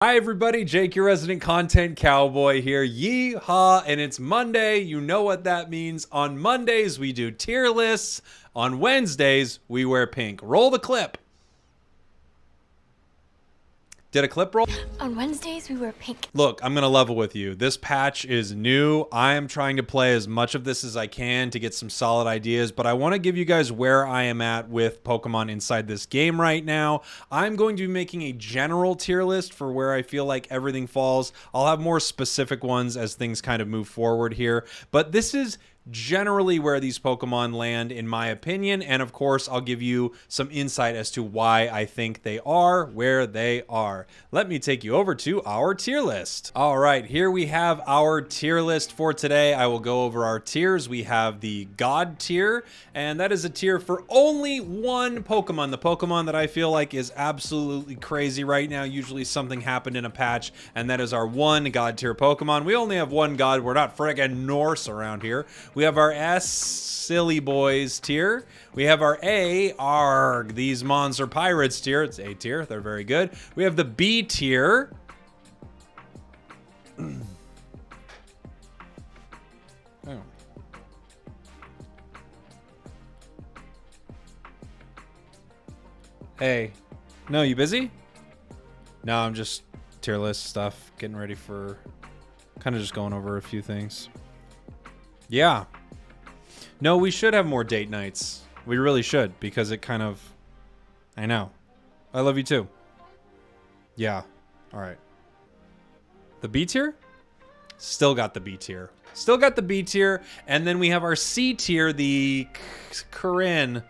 Hi everybody, Jake, your resident content cowboy here. Yeehaw, and it's Monday. You know what that means. On Mondays, we do tier lists. On Wednesdays, we wear pink. Roll the clip. Did a clip roll? On Wednesdays, we wear pink. Look, I'm going to level with you. This patch is new. I am trying to play as much of this as I can to get some solid ideas, but I want to give you guys where I am at with Pokemon inside this game right now. I'm going to be making a general tier list for where I feel like everything falls. I'll have more specific ones as things kind of move forward here, but this is generally where these Pokemon land in my opinion, and of course I'll give you some insight as to why I think they are where they are. Let me take you over to our tier list. All right, here we have our tier list for today. I will go over our tiers. We have the God tier, and that is a tier for only one Pokemon, the Pokemon that I feel like is absolutely crazy right now. Usually something happened in a patch, and that is our one God tier Pokemon. We only have one God. We're not friggin' Norse around here. We have our S, Silly Boys tier. We have our A, Arg, these Mons are Pirates tier. It's A tier. They're very good. We have the B tier. Oh. Hey. No, you busy? No, I'm just tier list stuff. Getting ready for... kind of just going over a few things. Yeah. No, we should have more date nights. We really should, because it kind of... I know. I love you too. Yeah. All right. The B tier? Still got the B tier. Still got the B tier. And then we have our C tier, the Corinne.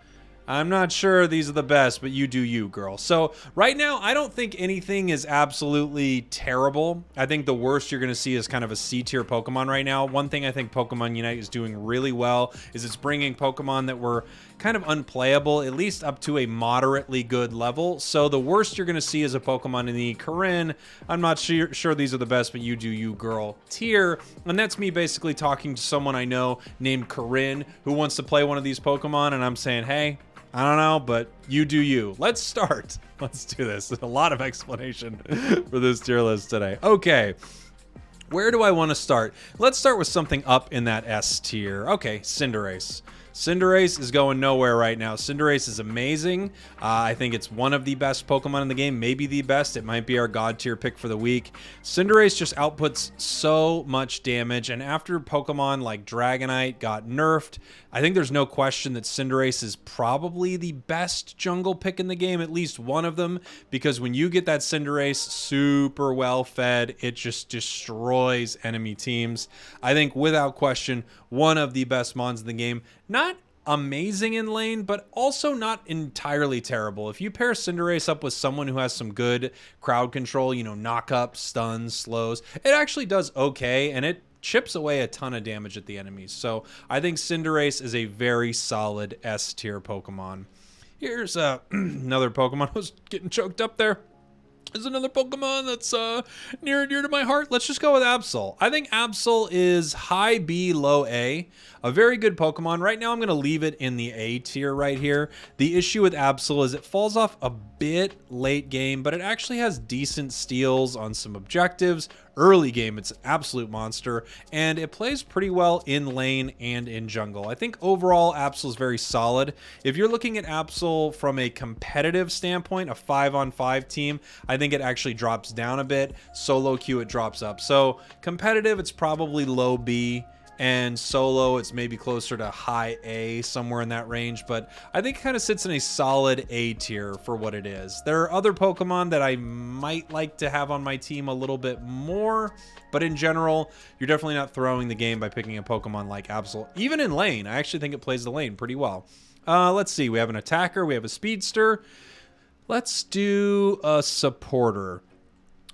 I'm not sure these are the best, but you do you, girl. So right now, I don't think anything is absolutely terrible. I think the worst you're going to see is kind of a C tier Pokemon right now. One thing I think Pokemon Unite is doing really well is it's bringing Pokemon that were kind of unplayable, at least up to a moderately good level. So the worst you're going to see is a Pokemon in the Corinne. I'm not sure these are the best, but you do you, girl tier. And that's me basically talking to someone I know named Corinne who wants to play one of these Pokemon, and I'm saying, hey, I don't know, but you do you. Let's start. Let's do this. A lot of explanation for this tier list today. Okay. Where do I want to start? Let's start with something up in that S tier. Okay, Cinderace. Cinderace is going nowhere right now. Cinderace is amazing. I think it's one of the best Pokemon in the game, maybe the best. It might be our God tier pick for the week. Cinderace just outputs so much damage, and after Pokemon like Dragonite got nerfed, I think there's no question that Cinderace is probably the best jungle pick in the game, at least one of them, because when you get that Cinderace super well fed, it just destroys enemy teams. I think without question, one of the best mons in the game. Not amazing in lane, but also not entirely terrible. If you pair Cinderace up with someone who has some good crowd control, you know, knock up, stuns, slows, it actually does okay, and it chips away a ton of damage at the enemies. So I think Cinderace is a very solid S tier Pokemon. Here's another Pokemon who's getting choked up there. Is another Pokemon that's near and dear to my heart. Let's just go with Absol. I think Absol is high B, low A. A very good Pokemon. Right now, I'm going to leave it in the A tier right here. The issue with Absol is it falls off a bit late game, but it actually has decent steals on some objectives. Early game, it's an absolute monster, and it plays pretty well in lane and in jungle. I think overall, Absol is very solid. If you're looking at Absol from a competitive standpoint, a 5-on-5 team, I think it actually drops down a bit. Solo queue, it drops up. So competitive, it's probably low B. And solo, it's maybe closer to high A, somewhere in that range. But I think it kind of sits in a solid A tier for what it is. There are other Pokemon that I might like to have on my team a little bit more. But in general, you're definitely not throwing the game by picking a Pokemon like Absol. Even in lane, I actually think it plays the lane pretty well. Let's see. We have an attacker. We have a speedster. Let's do a supporter.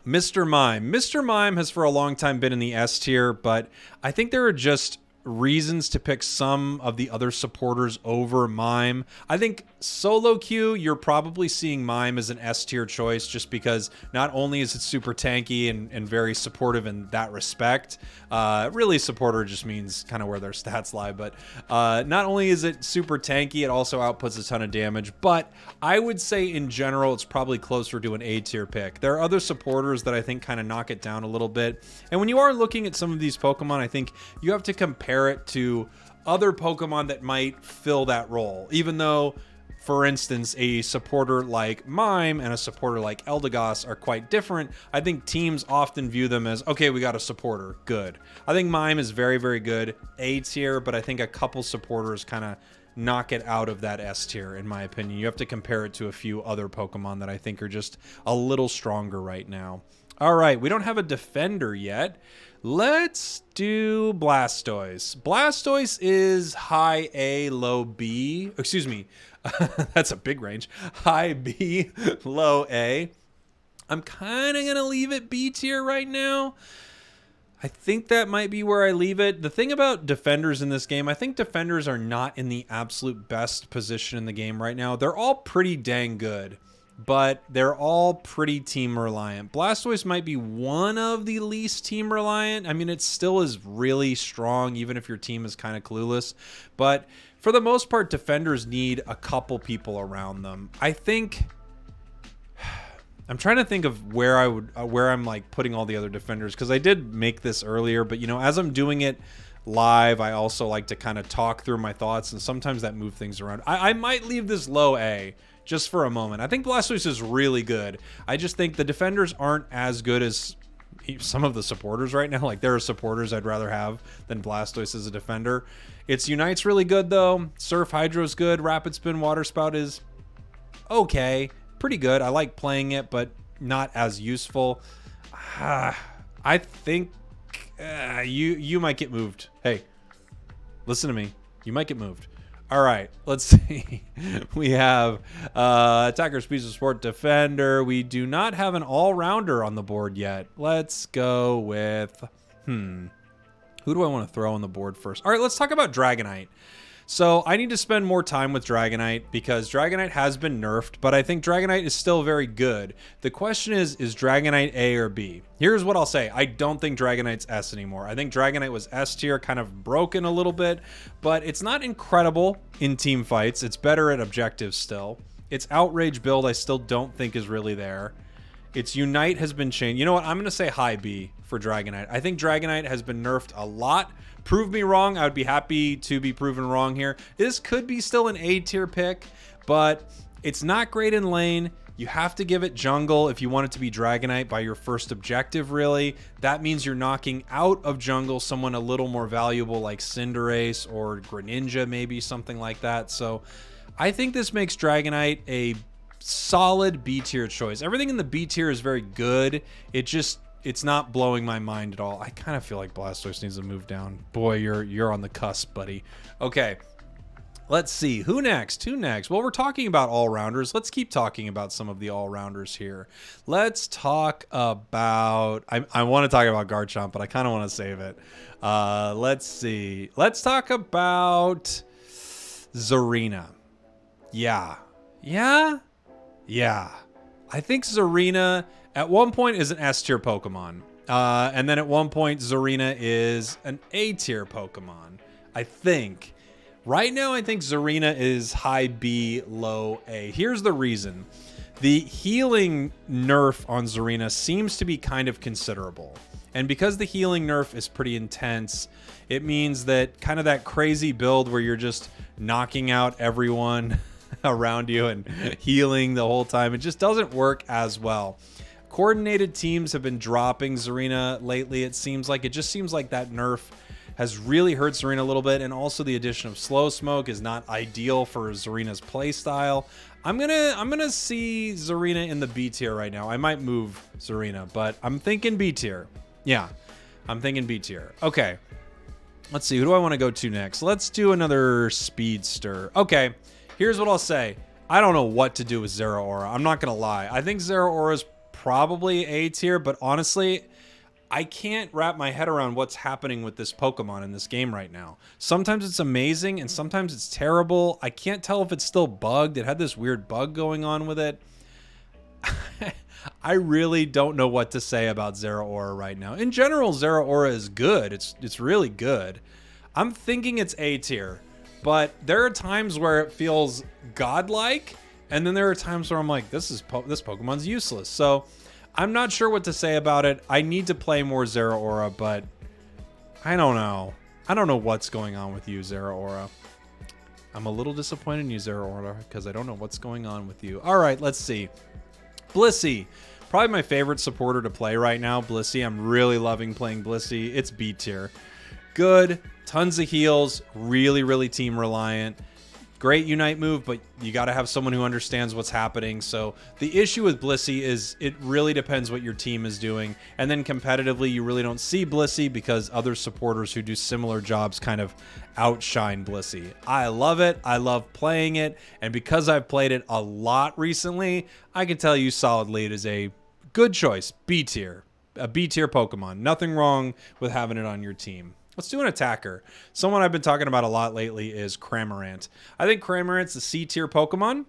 Mr. Mime. Mr. Mime has for a long time been in the S tier, but I think there are just reasons to pick some of the other supporters over Mime. I think solo queue, you're probably seeing Mime as an S tier choice just because not only is it super tanky and very supportive in that respect, really supporter just means kind of where their stats lie, but not only is it super tanky, it also outputs a ton of damage, but I would say in general it's probably closer to an A tier pick. There are other supporters that I think kind of knock it down a little bit, and when you are looking at some of these Pokemon, I think you have to compare it to other Pokemon that might fill that role. Even though, for instance, a supporter like Mime and a supporter like Eldegoss are quite different, I think teams often view them as, okay, we got a supporter, good. I think Mime is very, very good, A tier, but I think a couple supporters kind of knock it out of that S tier, in my opinion. You have to compare it to a few other Pokemon that I think are just a little stronger right now. All right, we don't have a defender yet. Let's do Blastoise. Blastoise is high A, low B. Excuse me. That's a big range. High B, low A. I'm kind of going to leave it B tier right now. I think that might be where I leave it. The thing about defenders in this game, I think defenders are not in the absolute best position in the game right now. They're all pretty dang good, but they're all pretty team reliant. Blastoise might be one of the least team reliant. I mean, it still is really strong, even if your team is kind of clueless. But for the most part, defenders need a couple people around them. I think... I'm trying to think of where I'm like putting all the other defenders, because I did make this earlier, but you know, as I'm doing it live, I also like to kind of talk through my thoughts, and sometimes that moves things around. I might leave this low A just for a moment. I think Blastoise is really good. I just think the defenders aren't as good as some of the supporters right now. Like, there are supporters I'd rather have than Blastoise as a defender. Its Unite's really good though. Surf Hydro's good. Rapid Spin Water Spout is okay. Pretty good. I like playing it, but not as useful. I think you might get moved. Hey, listen to me. You might get moved. All right, let's see. We have attacker, speed, support, defender. We do not have an all-rounder on the board yet. Let's go with who do I want to throw on the board first? All right, let's talk about Dragonite. So I need to spend more time with Dragonite because Dragonite has been nerfed, but I think Dragonite is still very good. The question is Dragonite A or B? Here's what I'll say. I don't think Dragonite's S anymore. I think Dragonite was S tier, kind of broken a little bit, but it's not incredible in team fights. It's better at objectives still. Its Outrage build I still don't think is really there. Its Unite has been changed. You know what? I'm going to say high B for Dragonite. I think Dragonite has been nerfed a lot. Prove me wrong. I would be happy to be proven wrong here. This could be still an A tier pick, but it's not great in lane. You have to give it jungle if you want it to be Dragonite by your first objective, really. That means you're knocking out of jungle someone a little more valuable like Cinderace or Greninja, maybe something like that. So I think this makes Dragonite a solid B tier choice. Everything in the B tier is very good. It's not blowing my mind at all. I kind of feel like Blastoise needs to move down. Boy, you're on the cusp, buddy. Okay, let's see. Who next? Well, we're talking about all-rounders. Let's keep talking about some of the all-rounders here. Let's talk about... I want to talk about Garchomp, but I kind of want to save it. Let's see. Let's talk about Zarina. Yeah. I think Zarina... at one point is an S tier Pokemon. And then at one point, Zarina is an A tier Pokemon, I think. Right now, I think Zarina is high B, low A. Here's the reason. The healing nerf on Zarina seems to be kind of considerable. And because the healing nerf is pretty intense, it means that kind of that crazy build where you're just knocking out everyone around you and healing the whole time, it just doesn't work as well. Coordinated teams have been dropping Zarina lately. It seems like that nerf has really hurt Zarina a little bit, and also the addition of Slow Smoke is not ideal for Zarina's playstyle. I'm gonna see Zarina in the B tier right now. I might move Zarina, but I'm thinking B tier. Yeah, I'm thinking B tier. Okay, let's see. Who do I want to go to next? Let's do another Speedster. Okay, here's what I'll say. I don't know what to do with Zeraora. I'm not gonna lie. I think Zeraora is probably A tier, but honestly, I can't wrap my head around what's happening with this Pokemon in this game right now. Sometimes it's amazing and sometimes it's terrible. I can't tell if it's still bugged. It had this weird bug going on with it. I really don't know what to say about Zeraora right now. In general, Zeraora is good. It's really good. I'm thinking it's A tier, but there are times where it feels godlike, and then there are times where I'm like, this Pokemon's useless. So I'm not sure what to say about it. I need to play more Zeraora, but I don't know. I don't know what's going on with you, Zeraora. I'm a little disappointed in you, Zeraora, because I don't know what's going on with you. All right, let's see. Blissey. Probably my favorite supporter to play right now, Blissey. I'm really loving playing Blissey. It's B tier. Good. Tons of heals. Really, really team reliant. Great Unite move, but you got to have someone who understands what's happening. So the issue with Blissey is it really depends what your team is doing. And then competitively, you really don't see Blissey because other supporters who do similar jobs kind of outshine Blissey. I love it. I love playing it. And because I've played it a lot recently, I can tell you solidly it is a good choice. B tier. A B tier Pokemon. Nothing wrong with having it on your team. Let's do an attacker. Someone I've been talking about a lot lately is Cramorant. I think Cramorant's a C tier Pokemon.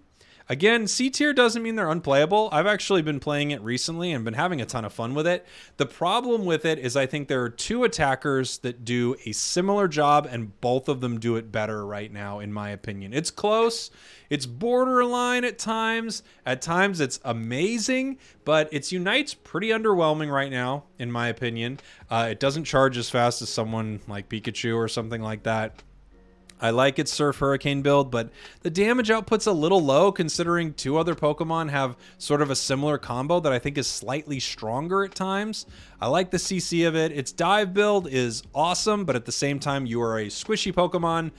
Again, C tier doesn't mean they're unplayable. I've actually been playing it recently and been having a ton of fun with it. The problem with it is I think there are two attackers that do a similar job and both of them do it better right now, in my opinion. It's close. It's borderline at times. At times it's amazing, but its Unite's pretty underwhelming right now, in my opinion. It doesn't charge as fast as someone like Pikachu or something like that. I like its Surf Hurricane build, but the damage output's a little low considering two other Pokemon have sort of a similar combo that I think is slightly stronger at times. I like the CC of it. Its dive build is awesome, but at the same time, you are a squishy Pokemon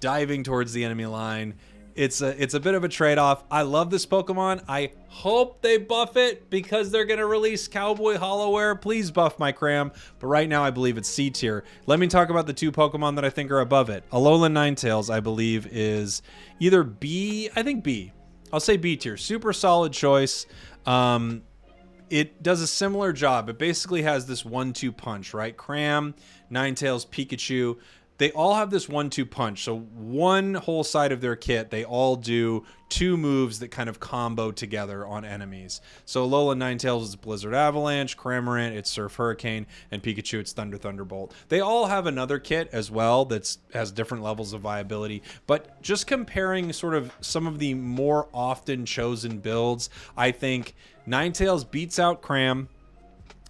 diving towards the enemy line. It's a bit of a trade-off. I love this Pokemon. I hope they buff it because they're going to release Cowboy Hollowware. Please buff my Cram. But right now, I believe it's C tier. Let me talk about the two Pokemon that I think are above it. Alolan Ninetales, I believe, is either B. I think B. I'll say B tier. Super solid choice. It does a similar job. It basically has this 1-2 punch, right? Cram, Ninetales, Pikachu. They all have this 1-2 punch. So one whole side of their kit, they all do two moves that kind of combo together on enemies. So Alolan Ninetales is Blizzard Avalanche, Cramorant, it's Surf Hurricane, and Pikachu, it's Thunder Thunderbolt. They all have another kit as well that has different levels of viability. But just comparing sort of some of the more often chosen builds, I think Ninetales beats out Cram.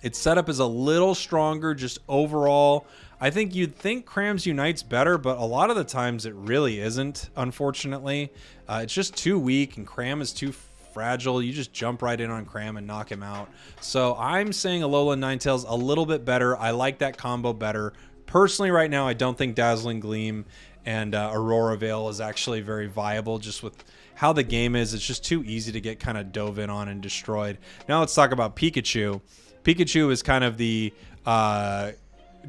Its setup is a little stronger just overall. I think you'd think Cram's Unite's better, but a lot of the times it really isn't, unfortunately. It's just too weak, and Cram is too fragile. You just jump right in on Cram and knock him out. So I'm saying Alolan Ninetales a little bit better. I like that combo better. Personally, right now, I don't think Dazzling Gleam and Aurora Veil is actually very viable just with how the game is. It's just too easy to get kind of dove in on and destroyed. Now let's talk about Pikachu. Pikachu is kind of the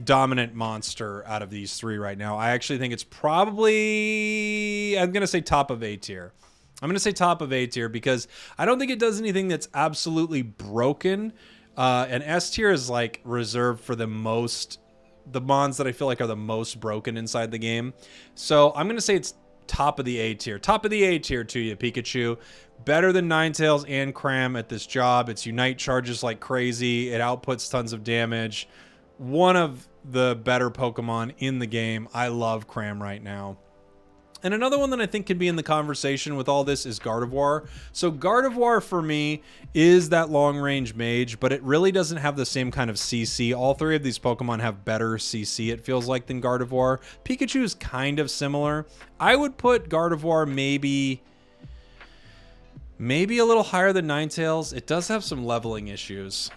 dominant monster out of these three right now. I actually think it's probably, I'm going to say top of A tier. I'm going to say top of A tier because I don't think it does anything that's absolutely broken. And S tier is like reserved for the mons that I feel like are the most broken inside the game. So I'm going to say it's top of the A tier. Top of the A tier to you, Pikachu. Better than Ninetales and Cram at this job. Its Unite charges like crazy. It outputs tons of damage. One of the better Pokemon in the game. I love Cram right now. And another one that I think could be in the conversation with all this is Gardevoir. So Gardevoir for me is that long-range mage, but it really doesn't have the same kind of CC. All three of these Pokemon have better CC, it feels like, than Gardevoir. Pikachu is kind of similar. I would put Gardevoir maybe a little higher than Ninetales. It does have some leveling issues.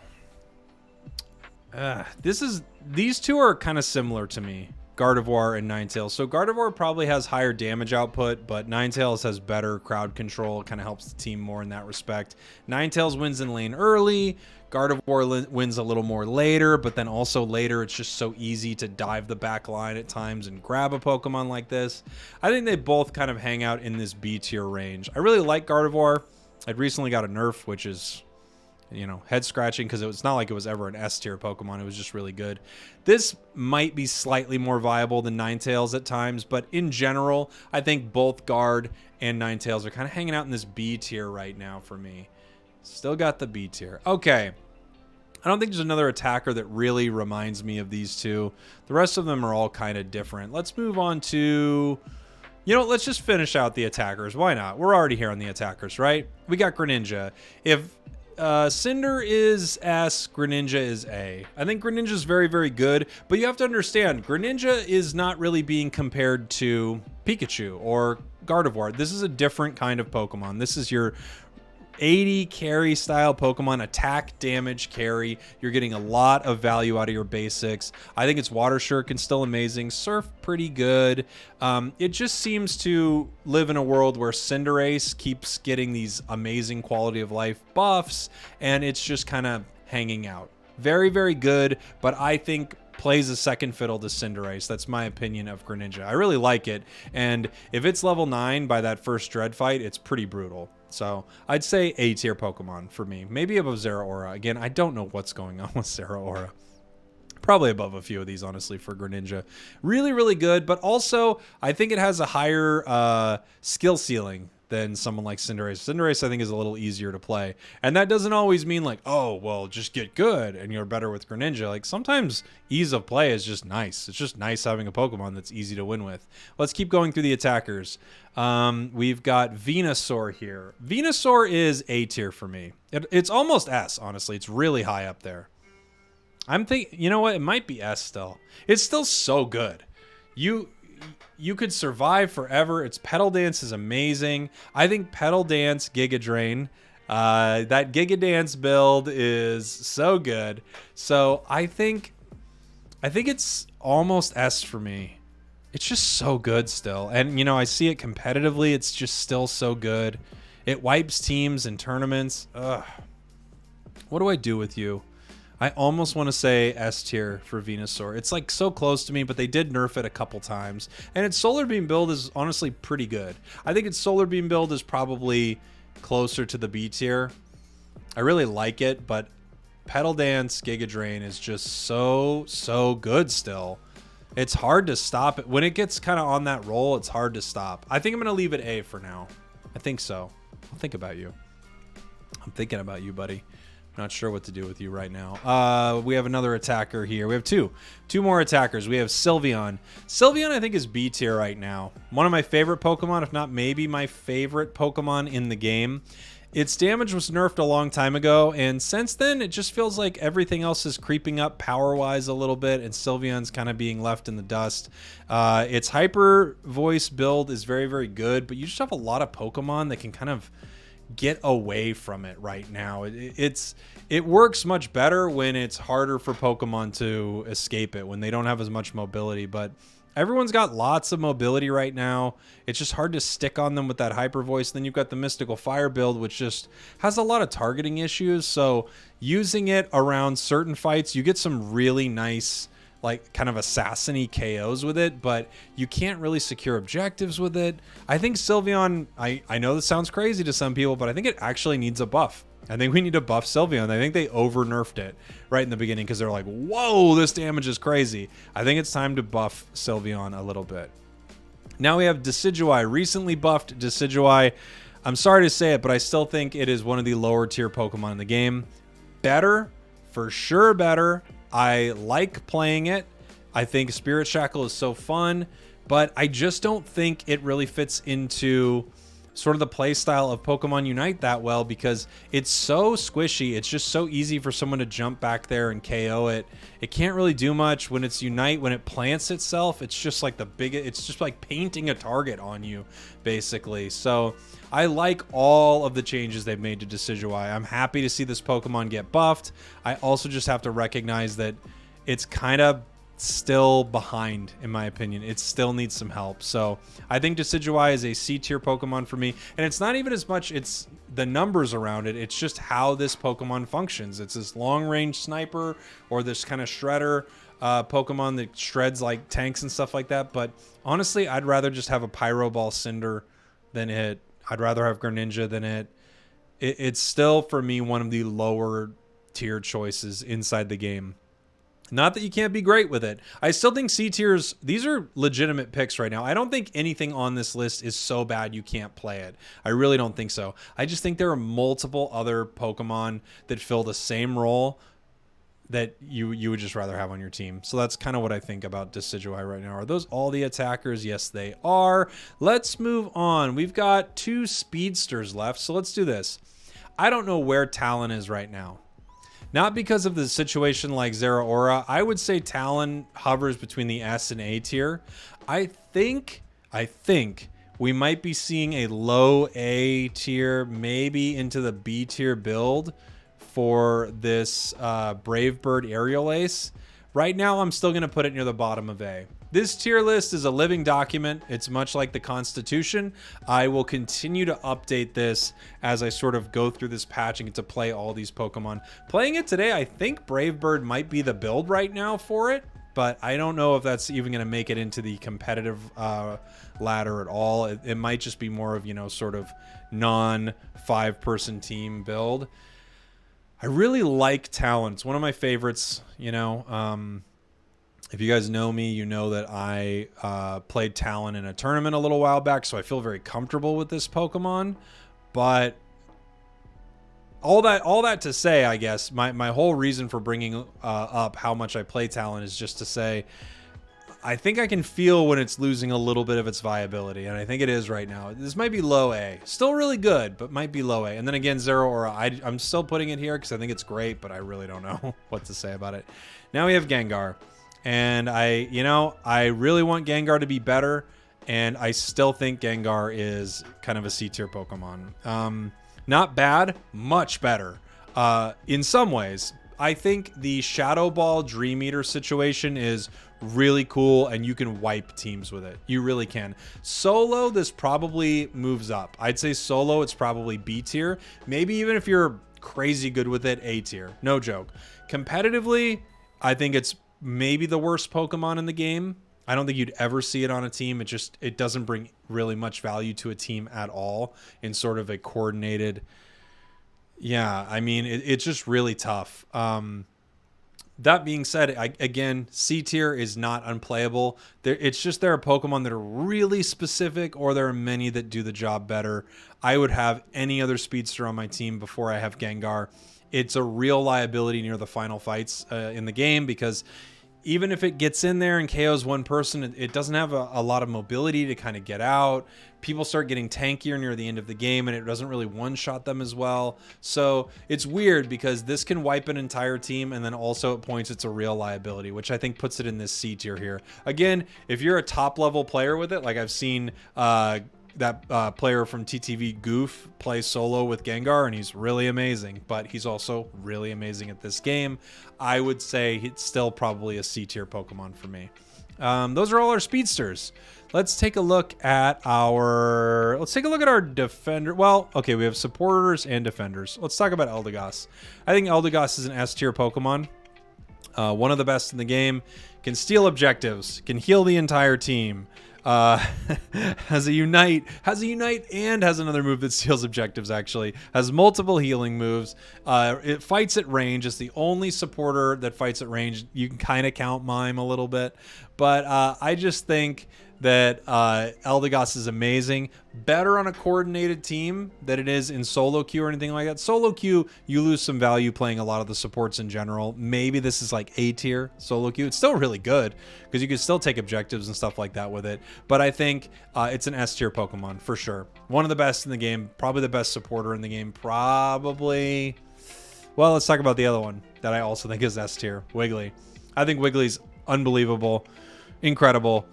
These two are kind of similar to me, Gardevoir and Ninetales. So Gardevoir probably has higher damage output, but Ninetales has better crowd control. It kind of helps the team more in that respect. Ninetales wins in lane early. Gardevoir wins a little more later, but then also later it's just so easy to dive the back line at times and grab a Pokemon like this. I think they both kind of hang out in this B tier range. I really like Gardevoir. I'd recently got a nerf, which is you know, head scratching because it was not like it was ever an S tier Pokemon. It was just really good. This might be slightly more viable than Ninetales at times, but in general, I think both Guard and Ninetales are kind of hanging out in this B tier right now for me. Still got the B tier. Okay. I don't think there's another attacker that really reminds me of these two. The rest of them are all kind of different. Let's move on to... You know, let's just finish out the attackers. Why not? We're already here on the attackers, right? We got Greninja. If Cinder is S, Greninja is A. I think Greninja is very, very good, but you have to understand, Greninja is not really being compared to Pikachu or Gardevoir. This is a different kind of Pokemon. This is your 80 carry style Pokemon, attack, damage, carry. You're getting a lot of value out of your basics. I think its Water Shuriken still amazing. Surf, pretty good. It just seems to live in a world where Cinderace keeps getting these amazing quality of life buffs, and it's just kind of hanging out. Very, very good, but I think plays a second fiddle to Cinderace. That's my opinion of Greninja. I really like it, and if it's level 9 by that first Dread fight, it's pretty brutal. So I'd say A tier Pokemon for me. Maybe above Zeraora. Again, I don't know what's going on with Zeraora. Probably above a few of these, honestly, for Greninja. Really, really good, but also I think it has a higher skill ceiling than someone like Cinderace. Cinderace, I think, is a little easier to play. And that doesn't always mean like, oh, well, just get good and you're better with Greninja. Like, sometimes ease of play is just nice. It's just nice having a Pokemon that's easy to win with. Let's keep going through the attackers. We've got Venusaur here. Venusaur is A tier for me. It's almost S, honestly. It's really high up there. I'm thinking, you know what? It might be S still. It's still so good. You could survive forever. Its Petal Dance is amazing. I think Petal Dance Giga Drain, that Giga Dance build is so good. So I think it's almost S for me. It's just so good still. And, you know, I see it competitively. It's just still so good. It wipes teams in tournaments. Ugh. What do I do with you? I almost want to say S tier for Venusaur. It's like so close to me, but they did nerf it a couple times. And its Solar Beam build is honestly pretty good. I think its Solar Beam build is probably closer to the B tier. I really like it, but Petal Dance Giga Drain is just so good still. It's hard to stop it. When it gets kind of on that roll, it's hard to stop. I think I'm going to leave it A for now. I think so. I'll think about you. I'm thinking about you, buddy. Not sure what to do with you right now. We have another attacker here. We have two more attackers. We have Sylveon. Sylveon, I think, is B tier right now. One of my favorite Pokemon, if not maybe my favorite Pokemon in the game. Its damage was nerfed a long time ago, and since then, it just feels like everything else is creeping up power-wise a little bit, and Sylveon's kind of being left in the dust. Its Hyper Voice build is very, very good, but you just have a lot of Pokemon that can kind of get away from it right now. It works much better when it's harder for Pokemon to escape it, when they don't have as much mobility, but everyone's got lots of mobility right now. It's just hard to stick on them with that Hyper Voice. Then you've got the Mystical Fire build, which just has a lot of targeting issues, so using it around certain fights, you get some really nice, like, kind of assassin-y KOs with it, but you can't really secure objectives with it. I think Sylveon, I know this sounds crazy to some people, but I think it actually needs a buff. I think we need to buff Sylveon. I think they over-nerfed it right in the beginning because they're like, whoa, this damage is crazy. I think it's time to buff Sylveon a little bit. Now we have Decidueye. Recently buffed Decidueye. I'm sorry to say it, but I still think it is one of the lower tier Pokemon in the game. Better, for sure better. I like playing it. I think Spirit Shackle is so fun, but I just don't think it really fits into sort of the play style of Pokemon Unite that well because it's so squishy. It's just so easy for someone to jump back there and KO it. It can't really do much when it's Unite. When it plants itself, it's just like it's just like painting a target on you, basically. So I like all of the changes they've made to Decidueye. I'm happy to see this Pokemon get buffed. I also just have to recognize that it's kind of still behind, in my opinion. It still needs some help. So I think Decidueye is a C tier Pokemon for me. And it's not even as much it's the numbers around it. It's just how this Pokemon functions. It's this long range sniper or this kind of shredder Pokemon that shreds like tanks and stuff like that. But honestly, I'd rather just have a Pyro Ball Cinder than it. I'd rather have Greninja than it. it's still for me one of the lower tier choices inside the game. Not that you can't be great with it. I still think C tiers, these are legitimate picks right now. I don't think anything on this list is so bad you can't play it. I really don't think so. I just think there are multiple other Pokemon that fill the same role that you would just rather have on your team. So that's kind of what I think about decidueye right now. Are those all the attackers? Yes, they are. Let's move on. We've got 2 speedsters left, so let's do this. I don't know where Talon is right now. Not because of the situation like Zeraora. I would say Talon hovers between the S and A tier. I think we might be seeing a low A tier, maybe into the B tier build for this Brave Bird Aerial Ace. Right now, I'm still going to put it near the bottom of A. This tier list is a living document. It's much like the Constitution. I will continue to update this as I sort of go through this patch and get to play all these Pokemon. Playing it today, I think Brave Bird might be the build right now for it, but I don't know if that's even going to make it into the competitive ladder at all. It might just be more of, you know, sort of non-5-person team build. I really like Talon. It's one of my favorites, you know. If you guys know me, you know that I played Talon in a tournament a little while back, so I feel very comfortable with this Pokemon. But all that to say, I guess, my whole reason for bringing up how much I play Talon is just to say, I think I can feel when it's losing a little bit of its viability, and I think it is right now. This might be low A. Still really good, but might be low A. And then again, Zeraora, I'm still putting it here because I think it's great, but I really don't know what to say about it. Now we have Gengar. And I really want Gengar to be better, and I still think Gengar is kind of a C-tier Pokemon. Not bad, much better. In some ways, I think the Shadow Ball Dream Eater situation is really cool, and you can wipe teams with it. You really can. Solo, this probably moves up. I'd say solo, it's probably B tier. Maybe even if you're crazy good with it, A tier. No joke. Competitively, I think it's maybe the worst Pokemon in the game. I don't think you'd ever see it on a team. It doesn't bring really much value to a team at all in sort of a coordinated. Yeah, I mean, it's just really tough. That being said, again, C tier is not unplayable. It's just there are Pokemon that are really specific, or there are many that do the job better. I would have any other speedster on my team before I have Gengar. It's a real liability near the final fights in the game, because even if it gets in there and KOs one person, it doesn't have a lot of mobility to kind of get out. People start getting tankier near the end of the game, and it doesn't really one-shot them as well. So it's weird because this can wipe an entire team, and then also at points it's a real liability, which I think puts it in this C tier here. Again, if you're a top-level player with it, like I've seen that player from TTV Goof play solo with Gengar, and he's really amazing, but he's also really amazing at this game. I would say it's still probably a C tier Pokemon for me. Those are all our speedsters. Let's take a look at our defender. Well, okay, we have supporters and defenders. Let's talk about Eldegoss. I think Eldegoss is an S tier Pokemon. One of the best in the game. Can steal objectives. Can heal the entire team. Has a unite and has another move that steals objectives. Actually has multiple healing moves. It fights at range. It's the only supporter that fights at range. You can kind of count Mime a little bit, but I just think that Eldegoss is amazing. Better on a coordinated team than it is in solo queue or anything like that. Solo queue, you lose some value playing a lot of the supports in general. Maybe this is like A tier solo queue. It's still really good because you can still take objectives and stuff like that with it. But I think it's an S tier Pokemon for sure. One of the best in the game. Probably the best supporter in the game. Probably. Well, let's talk about the other one that I also think is S tier. Wiggly. I think Wiggly's unbelievable. Incredible.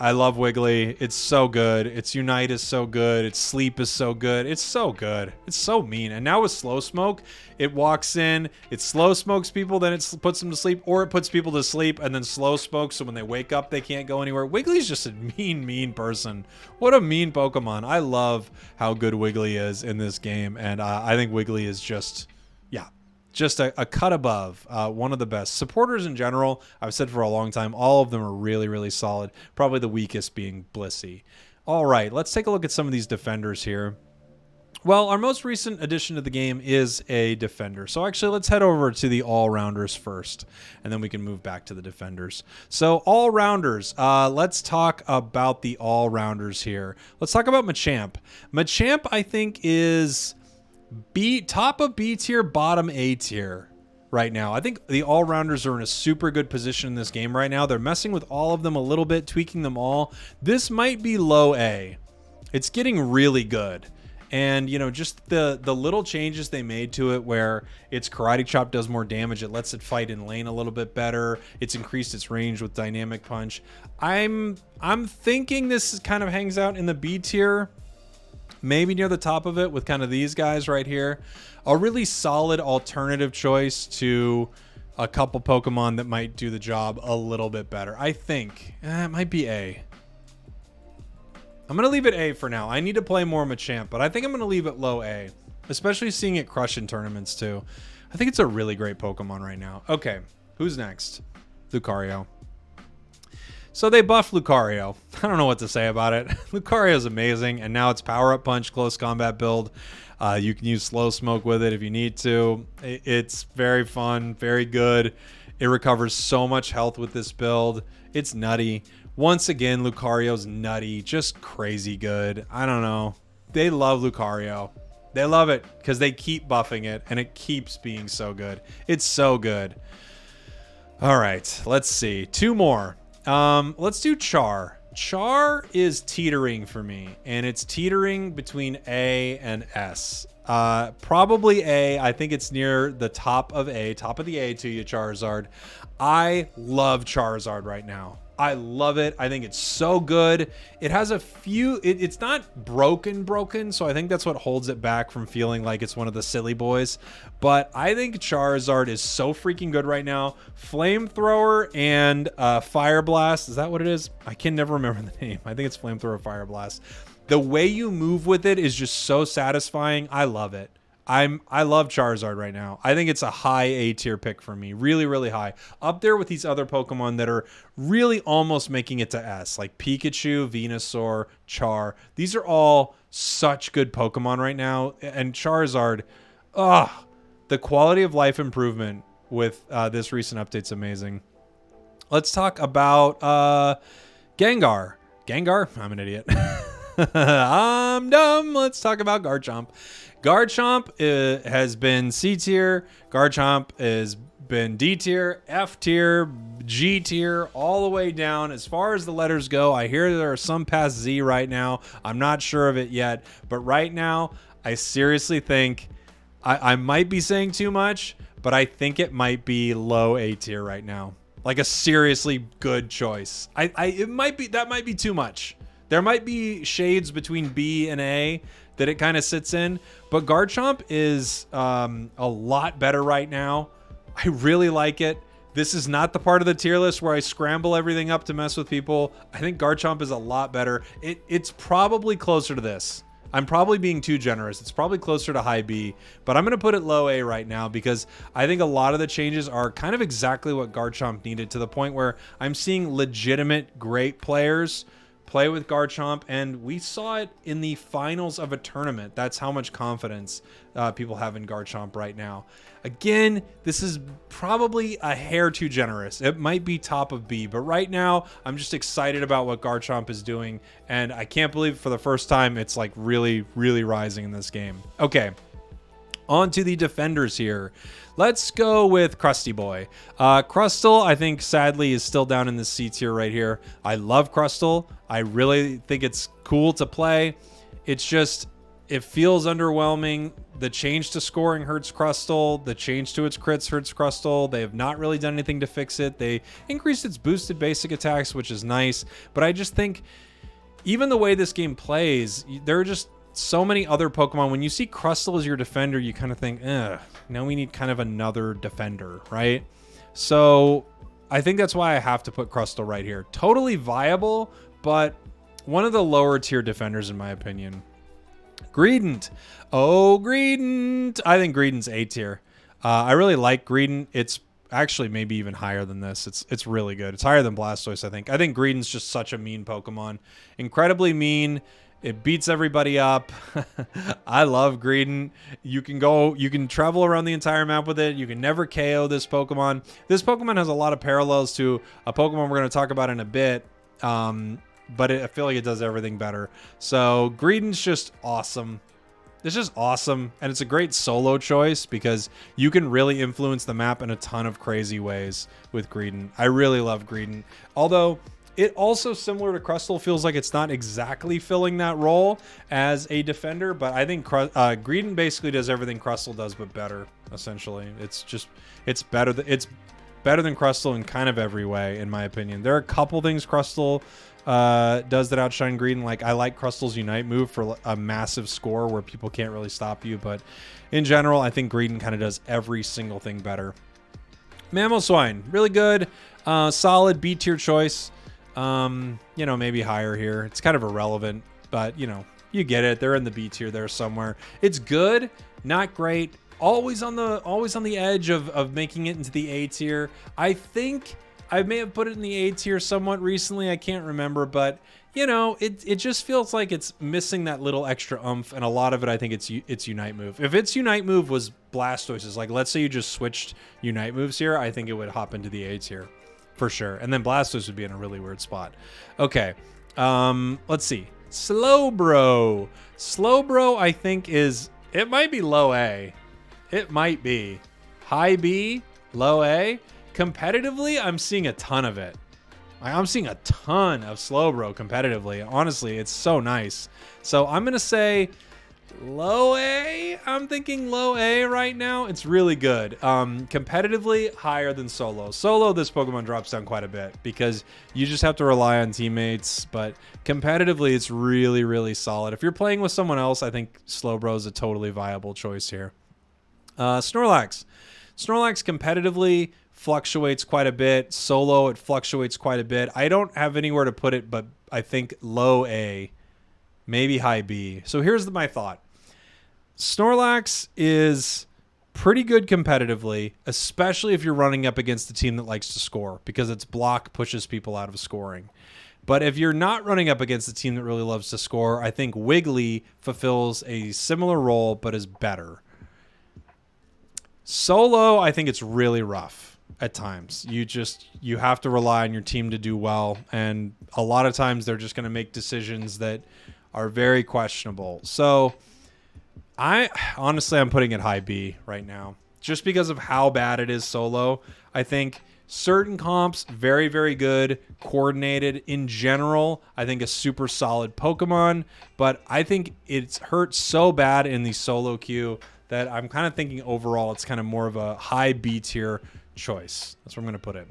I love Wiggly. It's so good. Its Unite is so good. Its Sleep is so good. It's so good. It's so mean. And now with Slow Smoke, it walks in, it slow smokes people, then it puts them to sleep, or it puts people to sleep and then slow smokes, so when they wake up, they can't go anywhere. Wiggly's just a mean person. What a mean Pokemon. I love how good Wiggly is in this game, and I think Wiggly is just a cut above. One of the best. Supporters in general, I've said for a long time, all of them are really, really solid. Probably the weakest being Blissey. All right, let's take a look at some of these defenders here. Well, our most recent addition to the game is a defender. So actually, let's head over to the all-rounders first, and then we can move back to the defenders. So all-rounders, let's talk about the all-rounders here. Let's talk about Machamp. Machamp, I think, is top of B tier, bottom A tier right now. I think the all-rounders are in a super good position in this game right now. They're messing with all of them a little bit, tweaking them all. This might be low A. It's getting really good. And, you know, just the little changes they made to it where its Karate Chop does more damage. It lets it fight in lane a little bit better. It's increased its range with Dynamic Punch. I'm thinking this kind of hangs out in the B tier, maybe near the top of it with kind of these guys right here. A really solid alternative choice to a couple Pokemon that might do the job a little bit better. I think it might be A. I'm going to leave it A for now. I need to play more Machamp, but I think I'm going to leave it low A, especially seeing it crush in tournaments too. I think it's a really great Pokemon right now. Okay, who's next? Lucario. So they buffed Lucario. I don't know what to say about it. Lucario is amazing, and now it's Power Up Punch, close combat build. You can use Slow Smoke with it if you need to. It's very fun, very good. It recovers so much health with this build. It's nutty. Once again, Lucario's nutty, just crazy good. I don't know. They love Lucario. They love it because they keep buffing it, and it keeps being so good. It's so good. All right, let's see. Two more. Let's do Char. Char is teetering for me, and it's teetering between A and S. Probably A. I think it's near the top of A, top of the A to you, Charizard. I love Charizard right now. I love it. I think it's so good. It has a few, it's not broken, so I think that's what holds it back from feeling like it's one of the silly boys. But I think Charizard is so freaking good right now. Flamethrower and Fire Blast, is that what it is? I can never remember the name. I think it's Flamethrower, Fire Blast. The way you move with it is just so satisfying. I love it. I love Charizard right now. I think it's a high A tier pick for me. Really, really high. Up there with these other Pokemon that are really almost making it to S, like Pikachu, Venusaur, Char. These are all such good Pokemon right now. And Charizard, the quality of life improvement with this recent update's amazing. Let's talk about Gengar. Gengar? I'm an idiot. I'm dumb. Let's talk about Garchomp. Garchomp has been C tier. Garchomp has been D tier, F tier, G tier, all the way down. As far as the letters go, I hear there are some past Z right now. I'm not sure of it yet. But right now, I seriously think I might be saying too much, but I think it might be low A tier right now. Like a seriously good choice. That might be too much. There might be shades between B and A that it kind of sits in, but Garchomp is a lot better right now. I really like it. This is not the part of the tier list where I scramble everything up to mess with people. I think Garchomp is a lot better. It's probably closer to this. I'm probably being too generous. It's probably closer to high B, but I'm going to put it low A right now because I think a lot of the changes are kind of exactly what Garchomp needed, to the point where I'm seeing legitimate great players play with Garchomp, and we saw it in the finals of a tournament. That's how much confidence people have in Garchomp right now. Again, this is probably a hair too generous. It might be top of B, but right now I'm just excited about what Garchomp is doing, and I can't believe for the first time it's like really, really rising in this game. Okay, on to the defenders here. Let's go with Krusty Boy. Crustal, I think, sadly, is still down in the C tier right here. I love Crustal. I really think it's cool to play. It's just, it feels underwhelming. The change to scoring hurts Crustal. The change to its crits hurts Crustal. They have not really done anything to fix it. They increased its boosted basic attacks, which is nice. But I just think, even the way this game plays, there are just so many other Pokemon. When you see Crustal as your defender, you kind of think, now we need kind of another defender, right? So I think that's why I have to put Crustal right here. Totally viable, but one of the lower tier defenders in my opinion. Greedent. Oh, Greedent. I think Greedent's A tier. I really like Greedent. It's actually maybe even higher than this. It's really good. It's higher than Blastoise, I think. I think Greedent's just such a mean Pokemon. Incredibly mean. It beats everybody up. I love Greedent. You can travel around the entire map with it. You can never KO this Pokemon. This Pokemon has a lot of parallels to a Pokemon we're going to talk about in a bit. But I feel like it does everything better. So Greedent's just awesome. It's just awesome. And it's a great solo choice because you can really influence the map in a ton of crazy ways with Greedent. I really love Greedent. Although it also, similar to Crustal, feels like it's not exactly filling that role as a defender, but I think Greedent basically does everything Crustal does, but better. Essentially, it's better than Crustal in kind of every way, in my opinion. There are a couple things Crustal does that outshine Greedent. Like, I like Crustal's Unite move for a massive score where people can't really stop you, but in general, I think Greedent kind of does every single thing better. Mammal Swine, really good, solid B tier choice. Maybe higher here. It's kind of irrelevant, but you get it. They're in the B tier there somewhere. It's good, not great. Always on the edge of making it into the A tier. I think I may have put it in the A tier somewhat recently. I can't remember, but it just feels like it's missing that little extra oomph, and a lot of it, I think it's Unite move. If its Unite move was Blastoise's, like let's say you just switched Unite moves here, I think it would hop into the A tier. For sure. And then Blastoise would be in a really weird spot. Okay. Let's see. Slowbro. Slowbro, I think it might be low A. It might be. High B, low A. Competitively, I'm seeing a ton of it. I'm seeing a ton of Slowbro competitively. Honestly, it's so nice. So I'm going to say low A. I'm thinking low A right now. It's really good. Competitively, higher than solo. Solo, this Pokemon drops down quite a bit because you just have to rely on teammates. But competitively, it's really, really solid. If you're playing with someone else, I think Slowbro is a totally viable choice here. Snorlax. Snorlax competitively fluctuates quite a bit. Solo, it fluctuates quite a bit. I don't have anywhere to put it, but I think low A, maybe high B. So here's my thought. Snorlax is pretty good competitively, especially if you're running up against a team that likes to score, because its block pushes people out of scoring. But if you're not running up against a team that really loves to score, I think Wiggly fulfills a similar role, but is better. Solo, I think it's really rough at times. You have to rely on your team to do well, and a lot of times they're just going to make decisions that are very questionable. So I'm putting it high B right now just because of how bad it is solo. I think certain comps, very, very good, coordinated. In general, I think a super solid Pokemon, but I think it's hurt so bad in the solo queue that I'm kind of thinking overall it's kind of more of a high B tier choice. That's where I'm going to put it.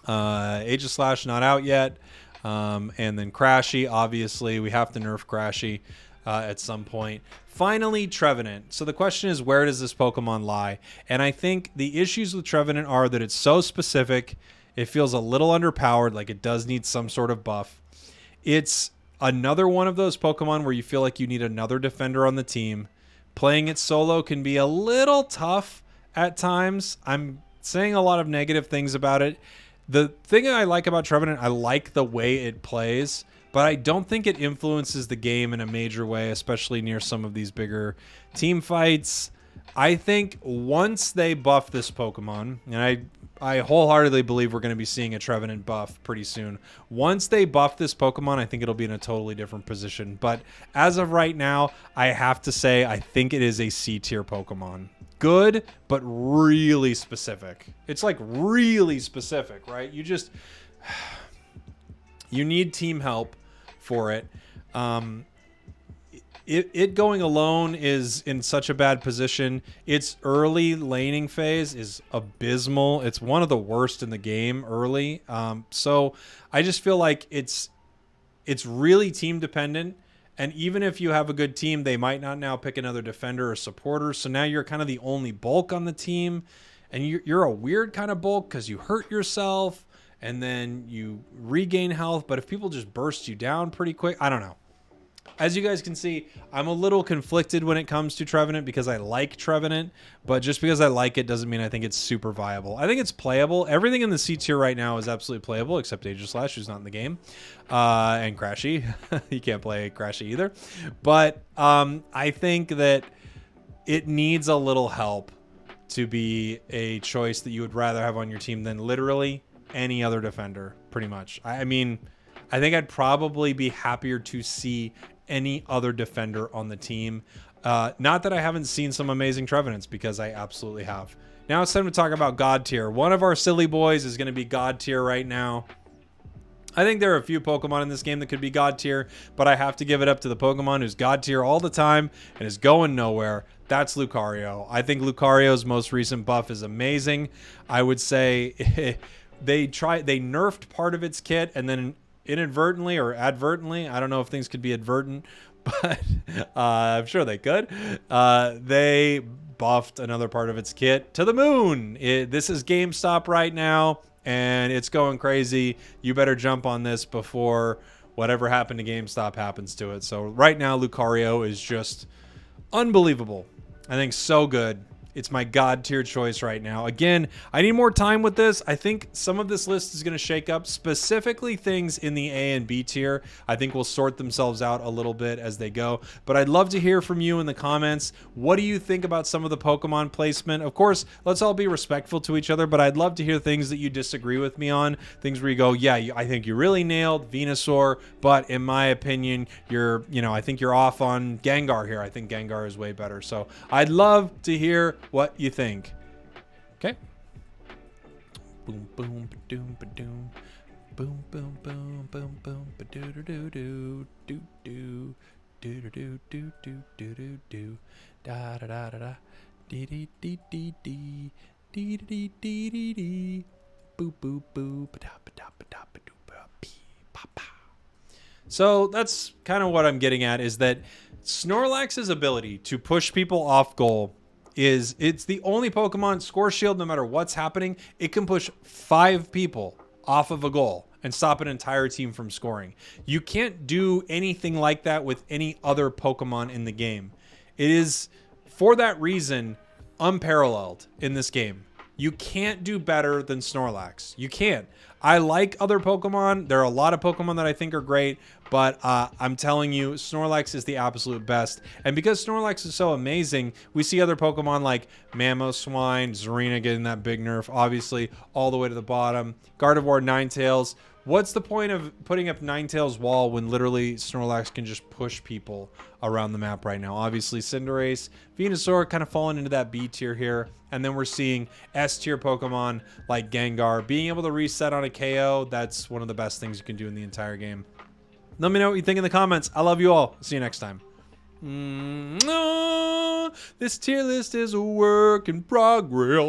Aegislash not out yet. And then Crashy, obviously, we have to nerf Crashy at some point. Finally, Trevenant. So the question is, where does this Pokemon lie? And I think the issues with Trevenant are that it's so specific. It feels a little underpowered, like it does need some sort of buff. It's another one of those Pokemon where you feel like you need another defender on the team. Playing it solo can be a little tough at times. I'm saying a lot of negative things about it. The thing I like about Trevenant, I like the way it plays, but I don't think it influences the game in a major way, especially near some of these bigger team fights. I think once they buff this Pokemon, and I wholeheartedly believe we're going to be seeing a Trevenant buff pretty soon. Once they buff this Pokemon, I think it'll be in a totally different position. But as of right now, I have to say I think it is a C tier Pokemon. Good, but really specific. It's like really specific, right? You need team help for it. It going alone is in such a bad position. Its early laning phase is abysmal. It's one of the worst in the game early. So I just feel like it's really team dependent. And even if you have a good team, they might not now pick another defender or supporter. So now you're kind of the only bulk on the team. And you're a weird kind of bulk because you hurt yourself and then you regain health. But if people just burst you down pretty quick, I don't know. As you guys can see, I'm a little conflicted when it comes to Trevenant because I like Trevenant, but just because I like it doesn't mean I think it's super viable. I think it's playable. Everything in the C tier right now is absolutely playable except Aegislash, who's not in the game, and Crashy. You can't play Crashy either. But I think that it needs a little help to be a choice that you would rather have on your team than literally any other defender, pretty much. I mean, I think I'd probably be happier to see any other defender on the team. Not that I haven't seen some amazing Trevenants, because I absolutely have. Now it's time to talk about God tier. One of our silly boys is going to be God tier right now. I think there are a few Pokemon in this game that could be God tier, but I have to give it up to the Pokemon who's God tier all the time and is going nowhere. That's Lucario. I think Lucario's most recent buff is amazing. I would say they nerfed part of its kit, and then inadvertently or advertently, I don't know if things could be advertent, but I'm sure they could. They buffed another part of its kit to the moon. This is GameStop right now, and it's going crazy. You better jump on this before whatever happened to GameStop happens to it. So right now, Lucario is just unbelievable. I think so good. It's my God tier choice right now. Again, I need more time with this. I think some of this list is going to shake up, specifically things in the A and B tier. I think will sort themselves out a little bit as they go. But I'd love to hear from you in the comments. What do you think about some of the Pokemon placement? Of course, let's all be respectful to each other, but I'd love to hear things that you disagree with me on. Things where you go, yeah, I think you really nailed Venusaur, but in my opinion, I think you're off on Gengar here. I think Gengar is way better. So I'd love to hear what you think. Okay. Boom, boom, ba-doom, ba-doom. Boom, boom, boom, boom, boom, ba-doo-doo-doo-doo, doo-doo, doo-doo-doo-doo, doo-doo-doo, da-da-da-da-da, dee-dee-dee-dee-dee, dee-dee-dee-dee-dee, boo-boo-boo, ba-da-ba-da-ba-da-ba-doo-ba-pee, pa-pa. So that's kind of what I'm getting at, is that Snorlax's ability to push people off goal it's the only Pokemon, Score Shield, no matter what's happening, it can push 5 people off of a goal and stop an entire team from scoring. You can't do anything like that with any other Pokemon in the game. It is, for that reason, unparalleled in this game. You can't do better than Snorlax. You can't. I like other Pokemon. There are a lot of Pokemon that I think are great, but I'm telling you, Snorlax is the absolute best. And because Snorlax is so amazing, we see other Pokemon like Swine, Zarina getting that big nerf, obviously, all the way to the bottom. Gardevoir, Ninetales. What's the point of putting up Ninetales wall when literally Snorlax can just push people around the map right now? Obviously, Cinderace, Venusaur kind of falling into that B tier here. And then we're seeing S tier Pokemon like Gengar. Being able to reset on a KO, that's one of the best things you can do in the entire game. Let me know what you think in the comments. I love you all. See you next time. This tier list is a work in progress.